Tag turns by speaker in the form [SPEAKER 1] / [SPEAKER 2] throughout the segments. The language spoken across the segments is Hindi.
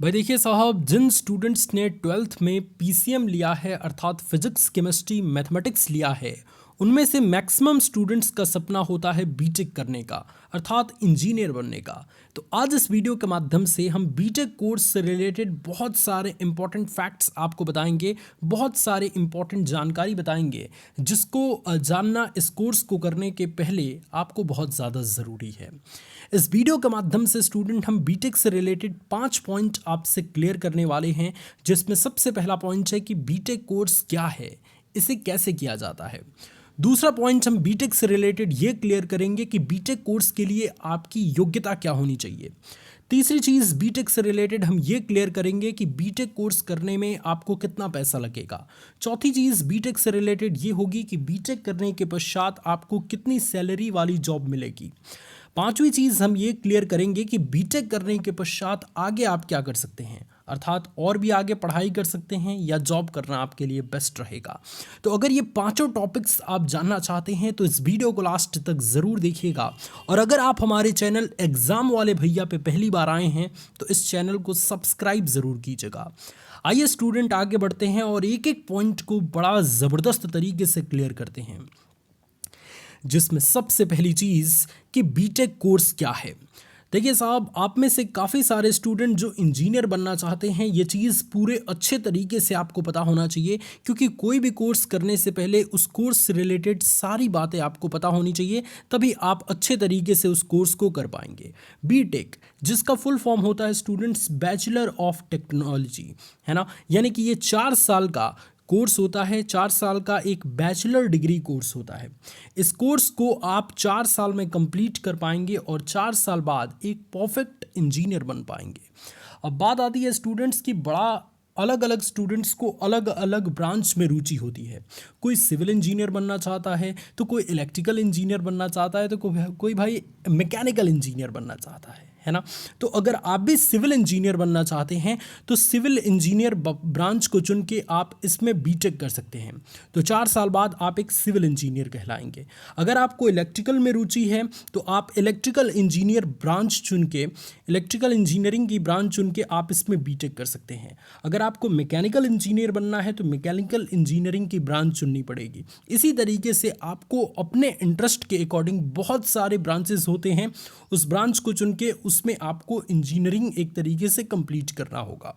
[SPEAKER 1] भाई देखिए साहब, जिन स्टूडेंट्स ने ट्वेल्थ में पीसीएम लिया है अर्थात फिजिक्स केमिस्ट्री मैथमेटिक्स लिया है, उनमें से मैक्सिमम स्टूडेंट्स का सपना होता है बीटेक करने का अर्थात इंजीनियर बनने का। तो आज इस वीडियो के माध्यम से हम बीटेक कोर्स से रिलेटेड बहुत सारे इंपॉर्टेंट फैक्ट्स आपको बताएंगे, बहुत सारे इंपॉर्टेंट जानकारी बताएंगे जिसको जानना इस कोर्स को करने के पहले आपको बहुत ज़्यादा ज़रूरी है। इस वीडियो के माध्यम से स्टूडेंट हम बीटेक से रिलेटेड 5 पॉइंट आपसे क्लियर करने वाले हैं, जिसमें सबसे पहला पॉइंट है कि बीटेक कोर्स क्या है, इसे कैसे किया जाता है। दूसरा पॉइंट हम बीटेक से रिलेटेड ये क्लियर करेंगे कि बीटेक कोर्स के लिए आपकी योग्यता क्या होनी चाहिए। तीसरी चीज़ बीटेक से रिलेटेड हम ये क्लियर करेंगे कि बीटेक कोर्स करने में आपको कितना पैसा लगेगा। चौथी चीज़ बीटेक से रिलेटेड ये होगी कि बीटेक करने के पश्चात आपको कितनी सैलरी वाली जॉब मिलेगी। पांचवी चीज़ हम ये क्लियर करेंगे कि बीटेक करने के पश्चात आगे आप क्या कर सकते हैं, अर्थात और भी आगे पढ़ाई कर सकते हैं या जॉब करना आपके लिए बेस्ट रहेगा। तो अगर ये पांचों टॉपिक्स आप जानना चाहते हैं तो इस वीडियो को लास्ट तक ज़रूर देखिएगा। और अगर आप हमारे चैनल एग्ज़ाम वाले भैया पे पहली बार आए हैं तो इस चैनल को सब्सक्राइब ज़रूर कीजिएगा। आइए स्टूडेंट आगे बढ़ते हैं और एक एक पॉइंट को बड़ा ज़बरदस्त तरीके से क्लियर करते हैं, जिसमें सबसे पहली चीज़ कि बीटेक कोर्स क्या है। देखिए साहब, आप में से काफ़ी सारे स्टूडेंट जो इंजीनियर बनना चाहते हैं, ये चीज़ पूरे अच्छे तरीके से आपको पता होना चाहिए, क्योंकि कोई भी कोर्स करने से पहले उस कोर्स से रिलेटेड सारी बातें आपको पता होनी चाहिए, तभी आप अच्छे तरीके से उस कोर्स को कर पाएंगे। बीटेक जिसका फुल फॉर्म होता है स्टूडेंट्स बैचलर ऑफ टेक्नोलॉजी, है ना, यानी कि ये 4 साल का कोर्स होता है, 4 साल का एक बैचलर डिग्री कोर्स होता है। इस कोर्स को आप 4 साल में कंप्लीट कर पाएंगे और 4 साल बाद एक परफेक्ट इंजीनियर बन पाएंगे। अब बात आती है स्टूडेंट्स की, बड़ा अलग अलग स्टूडेंट्स को अलग अलग ब्रांच में रुचि होती है। कोई सिविल इंजीनियर बनना चाहता है, तो कोई इलेक्ट्रिकल इंजीनियर बनना चाहता है, तो कोई भाई मैकेनिकल इंजीनियर बनना चाहता है ना। तो अगर आप भी सिविल इंजीनियर बनना चाहते हैं तो सिविल इंजीनियर ब्रांच को चुन के आप इसमें बीटेक कर सकते हैं। तो 4 साल बाद आप एक सिविल इंजीनियर कहलाएंगे। अगर आपको इलेक्ट्रिकल में रुचि है तो आप इलेक्ट्रिकल इंजीनियर ब्रांच चुन के, इलेक्ट्रिकल इंजीनियरिंग की ब्रांच चुन के आप इसमें बीटेक कर सकते हैं। अगर आपको मैकेनिकल इंजीनियर बनना है तो मैकेनिकल इंजीनियरिंग की ब्रांच चुननी पड़ेगी। इसी तरीके से आपको अपने इंटरेस्ट के अकॉर्डिंग बहुत सारे ब्रांचेस होते हैं, उस ब्रांच को चुन के उसमें आपको इंजीनियरिंग एक तरीके से कंप्लीट करना होगा।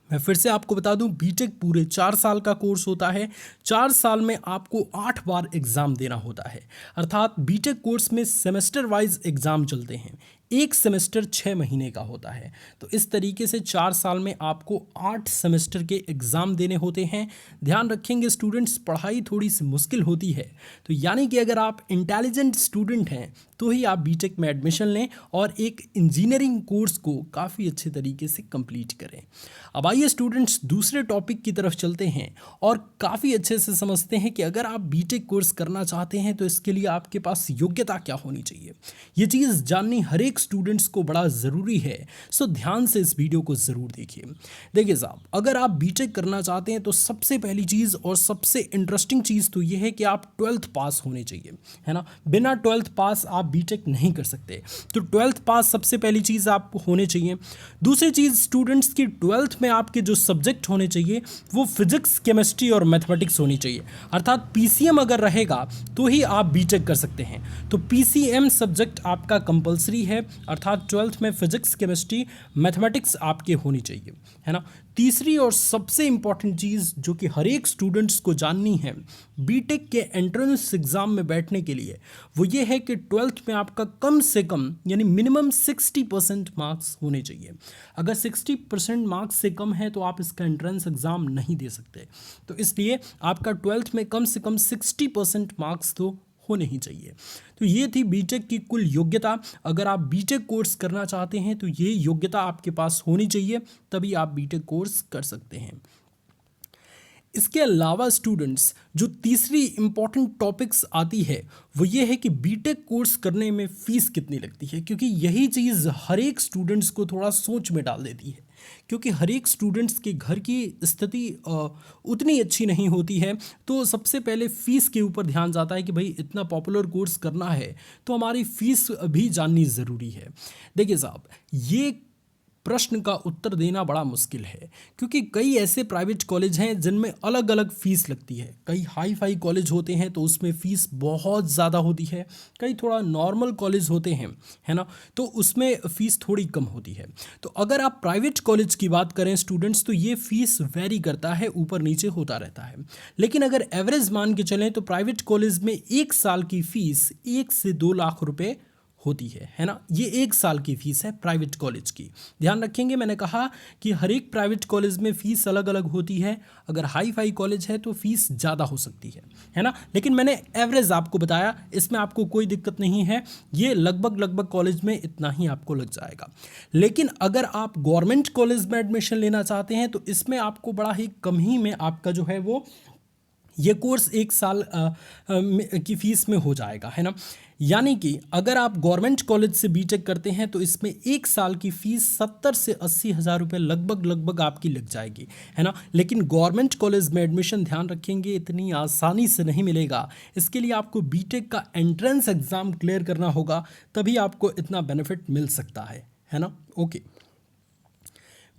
[SPEAKER 1] मैं फिर से आपको बता दूं, बीटेक पूरे 4 साल का कोर्स होता है। 4 साल में आपको 8 बार एग्ज़ाम देना होता है, अर्थात बीटेक कोर्स में सेमेस्टर वाइज एग्ज़ाम चलते हैं। एक सेमेस्टर 6 महीने का होता है। तो इस तरीके से 4 साल में आपको 8 सेमेस्टर के एग्ज़ाम देने होते हैं। ध्यान रखेंगे स्टूडेंट्स, पढ़ाई थोड़ी सी मुश्किल होती है, तो यानी कि अगर आप इंटेलिजेंट स्टूडेंट हैं तो ही आप बीटेक में एडमिशन लें और एक इंजीनियरिंग कोर्स को काफ़ी अच्छे तरीके से कंप्लीट करें। अब आइए स्टूडेंट्स दूसरे टॉपिक की तरफ चलते हैं और काफ़ी अच्छे से समझते हैं कि अगर आप बीटेक कोर्स करना चाहते हैं तो इसके लिए आपके पास योग्यता क्या होनी चाहिए। ये चीज़ जाननी हर एक स्टूडेंट्स को बड़ा ज़रूरी है, सो ध्यान से इस वीडियो को ज़रूर देखिए। देखिए साहब, अगर आप बीटेक करना चाहते हैं तो सबसे पहली चीज़ और सबसे इंटरेस्टिंग चीज़ तो ये है कि आप 12th पास होने चाहिए, है ना। बिना 12th पास आप बीटेक नहीं कर सकते, तो 12th पास सबसे पहली चीज़ आपको होने चाहिए। दूसरी चीज़ स्टूडेंट्स की 12th में आपके जो सब्जेक्ट होने चाहिए वो फिजिक्स, केमिस्ट्री और मैथमेटिक्स होनी चाहिए, अर्थात पीसीएम अगर रहेगा तो ही आप बीटेक कर सकते हैं। तो पीसीएम सब्जेक्ट आपका कंपलसरी है, अर्थात 12th में फिजिक्स, केमिस्ट्री, मैथमेटिक्स आपके होनी चाहिए, है ना। तीसरी और सबसे इंपॉर्टेंट चीज़ जो कि हर एक स्टूडेंट्स को जाननी है बीटेक के एंट्रेंस एग्ज़ाम में बैठने के लिए, वो ये है कि 12th में आपका कम से कम यानी मिनिमम 60% मार्क्स होने चाहिए। अगर 60% मार्क्स से कम है तो आप इसका एंट्रेंस एग्ज़ाम नहीं दे सकते। तो इसलिए आपका 12th में कम से कम 60% मार्क्स तो होने ही चाहिए। तो ये थी बीटेक की कुल योग्यता। अगर आप बीटेक कोर्स करना चाहते हैं तो ये योग्यता आपके पास होनी चाहिए, तभी आप बीटेक कोर्स कर सकते हैं। इसके अलावा स्टूडेंट्स जो तीसरी इंपॉर्टेंट टॉपिक्स आती है वो ये है कि बीटेक कोर्स करने में फ़ीस कितनी लगती है, क्योंकि यही चीज़ हर एक स्टूडेंट्स को थोड़ा सोच में डाल देती है। क्योंकि हर एक स्टूडेंट्स के घर की स्थिति उतनी अच्छी नहीं होती है, तो सबसे पहले फ़ीस के ऊपर ध्यान जाता है कि भाई इतना पॉपुलर कोर्स करना है तो हमारी फ़ीस भी जाननी ज़रूरी है। देखिए साहब, ये प्रश्न का उत्तर देना बड़ा मुश्किल है, क्योंकि कई ऐसे प्राइवेट कॉलेज हैं जिनमें अलग अलग फ़ीस लगती है। कई हाई फाई कॉलेज होते हैं तो उसमें फ़ीस बहुत ज़्यादा होती है, कई थोड़ा नॉर्मल कॉलेज होते हैं, है ना, तो उसमें फ़ीस थोड़ी कम होती है। तो अगर आप प्राइवेट कॉलेज की बात करें स्टूडेंट्स, तो ये फ़ीस वेरी करता है, ऊपर नीचे होता रहता है। लेकिन अगर एवरेज मान के चलें तो प्राइवेट कॉलेज में 1 साल की फ़ीस 1 से 2 लाख रुपए होती है ना। ये 1 साल की फ़ीस है प्राइवेट कॉलेज की। ध्यान रखेंगे, मैंने कहा कि हर एक प्राइवेट कॉलेज में फ़ीस अलग अलग होती है। अगर हाई फाई कॉलेज है तो फ़ीस ज़्यादा हो सकती है ना। लेकिन मैंने एवरेज आपको बताया, इसमें आपको कोई दिक्कत नहीं है, ये लगभग कॉलेज में इतना ही आपको लग जाएगा। लेकिन अगर आप गवर्नमेंट कॉलेज में एडमिशन लेना चाहते हैं तो इसमें आपको बड़ा ही कम ही में आपका जो है वो ये कोर्स 1 साल की फ़ीस में हो जाएगा, है ना। यानी कि अगर आप गवर्नमेंट कॉलेज से बीटेक करते हैं तो इसमें 1 साल की फ़ीस 70 से 80 हज़ार रुपये लगभग आपकी लग जाएगी, है ना। लेकिन गवर्नमेंट कॉलेज में एडमिशन, ध्यान रखेंगे, इतनी आसानी से नहीं मिलेगा। इसके लिए आपको बीटेक का एंट्रेंस एग्ज़ाम क्लियर करना होगा, तभी आपको इतना बेनिफिट मिल सकता है ना। ओके,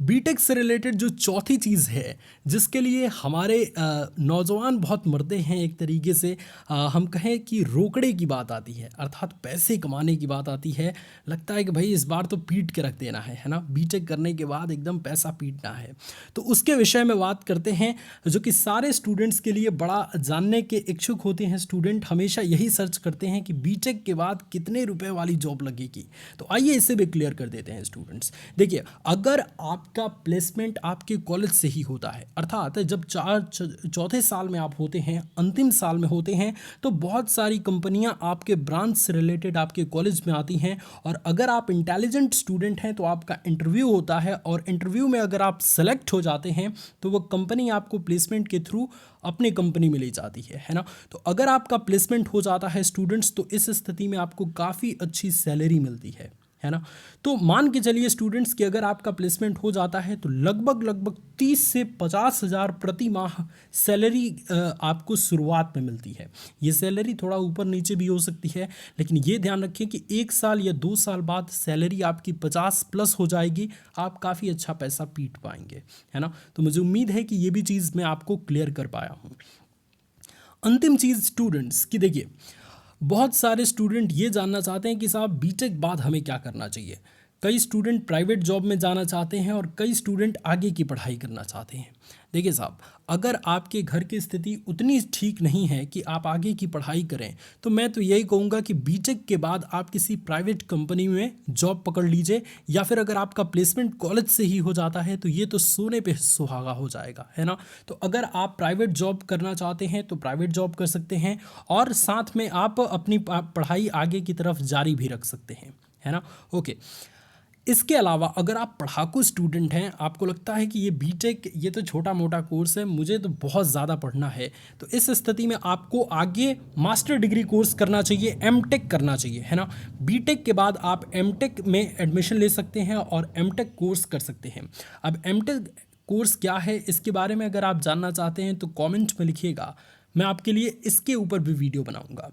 [SPEAKER 1] बीटेक से रिलेटेड जो चौथी चीज़ है जिसके लिए हमारे नौजवान बहुत मरते हैं, एक तरीके से हम कहें कि रोकड़े की बात आती है, अर्थात पैसे कमाने की बात आती है। लगता है कि भाई इस बार तो पीट के रख देना है ना, बीटेक करने के बाद एकदम पैसा पीटना है। तो उसके विषय में बात करते हैं, जो कि सारे स्टूडेंट्स के लिए बड़ा जानने के इच्छुक होते हैं। स्टूडेंट हमेशा यही सर्च करते हैं कि बीटेक के बाद कितने रुपए वाली जॉब लगेगी। तो आइए इसे भी क्लियर कर देते हैं स्टूडेंट्स। देखिए, अगर आपका प्लेसमेंट आपके कॉलेज से ही होता है, अर्थात जब चौथे साल में आप होते हैं, अंतिम साल में होते हैं, तो बहुत सारी कंपनियां आपके ब्रांच से रिलेटेड आपके कॉलेज में आती हैं। और अगर आप इंटेलिजेंट स्टूडेंट हैं तो आपका इंटरव्यू होता है, और इंटरव्यू में अगर आप सेलेक्ट हो जाते हैं तो वो कंपनी आपको प्लेसमेंट के थ्रू अपने कंपनी में ले जाती है ना। तो अगर आपका प्लेसमेंट हो जाता है स्टूडेंट्स, तो इस स्थिति में आपको काफ़ी अच्छी सैलरी मिलती है ना। तो मान के चलिए स्टूडेंट्स कि अगर आपका प्लेसमेंट हो जाता है तो लगभग 30 से 50 हज़ार प्रति माह सैलरी आपको शुरुआत में मिलती है। ये सैलरी थोड़ा ऊपर नीचे भी हो सकती है, लेकिन ये ध्यान रखें कि 1 साल या 2 साल बाद सैलरी आपकी 50+ हो जाएगी, आप काफ़ी अच्छा पैसा पीट पाएंगे, है ना। तो मुझे उम्मीद है कि ये भी चीज़ मैं आपको क्लियर कर पाया हूँ। अंतिम चीज़ स्टूडेंट्स की, देखिए, बहुत सारे स्टूडेंट ये जानना चाहते हैं कि साहब बीटेक बाद हमें क्या करना चाहिए। कई स्टूडेंट प्राइवेट जॉब में जाना चाहते हैं और कई स्टूडेंट आगे की पढ़ाई करना चाहते हैं। देखिए साहब, अगर आपके घर की स्थिति उतनी ठीक नहीं है कि आप आगे की पढ़ाई करें, तो मैं तो यही कहूँगा कि बीटेक के बाद आप किसी प्राइवेट कंपनी में जॉब पकड़ लीजिए, या फिर अगर आपका प्लेसमेंट कॉलेज से ही हो जाता है तो ये तो सोने पे सुहागा हो जाएगा, है ना। तो अगर आप प्राइवेट जॉब करना चाहते हैं तो प्राइवेट जॉब कर सकते हैं, और साथ में आप अपनी पढ़ाई आगे की तरफ जारी भी रख सकते हैं, है ना। ओके, इसके अलावा अगर आप पढ़ाकू स्टूडेंट हैं, आपको लगता है कि ये बीटेक ये तो छोटा मोटा कोर्स है, मुझे तो बहुत ज़्यादा पढ़ना है, तो इस स्थिति में आपको आगे मास्टर डिग्री कोर्स करना चाहिए, एमटेक करना चाहिए, है ना। बीटेक के बाद आप एमटेक में एडमिशन ले सकते हैं और एमटेक कोर्स कर सकते हैं। अब एमटेक कोर्स क्या है, इसके बारे में अगर आप जानना चाहते हैं तो कमेंट में लिखिएगा, मैं आपके लिए इसके ऊपर भी वीडियो बनाऊंगा।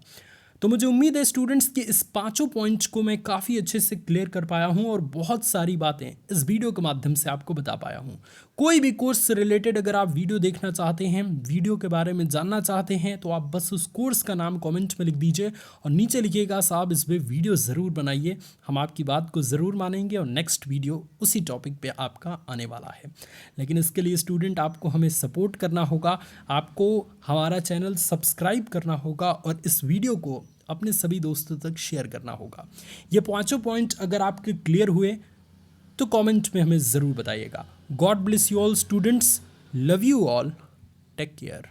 [SPEAKER 1] तो मुझे उम्मीद है स्टूडेंट्स कि इस 5 पॉइंट्स को मैं काफ़ी अच्छे से क्लियर कर पाया हूं, और बहुत सारी बातें इस वीडियो के माध्यम से आपको बता पाया हूं। कोई भी कोर्स से रिलेटेड अगर आप वीडियो देखना चाहते हैं, वीडियो के बारे में जानना चाहते हैं, तो आप बस उस कोर्स का नाम कमेंट में लिख दीजिए और नीचे लिखिएगा साहब इस पर वीडियो ज़रूर बनाइए। हम आपकी बात को ज़रूर मानेंगे और नेक्स्ट वीडियो उसी टॉपिक पे आपका आने वाला है। लेकिन इसके लिए स्टूडेंट आपको हमें सपोर्ट करना होगा, आपको हमारा चैनल सब्सक्राइब करना होगा और इस वीडियो को अपने सभी दोस्तों तक शेयर करना होगा। ये 5 पॉइंट अगर आपके क्लियर हुए तो कमेंट में हमें ज़रूर बताइएगा। God bless you all students, love you all, take care.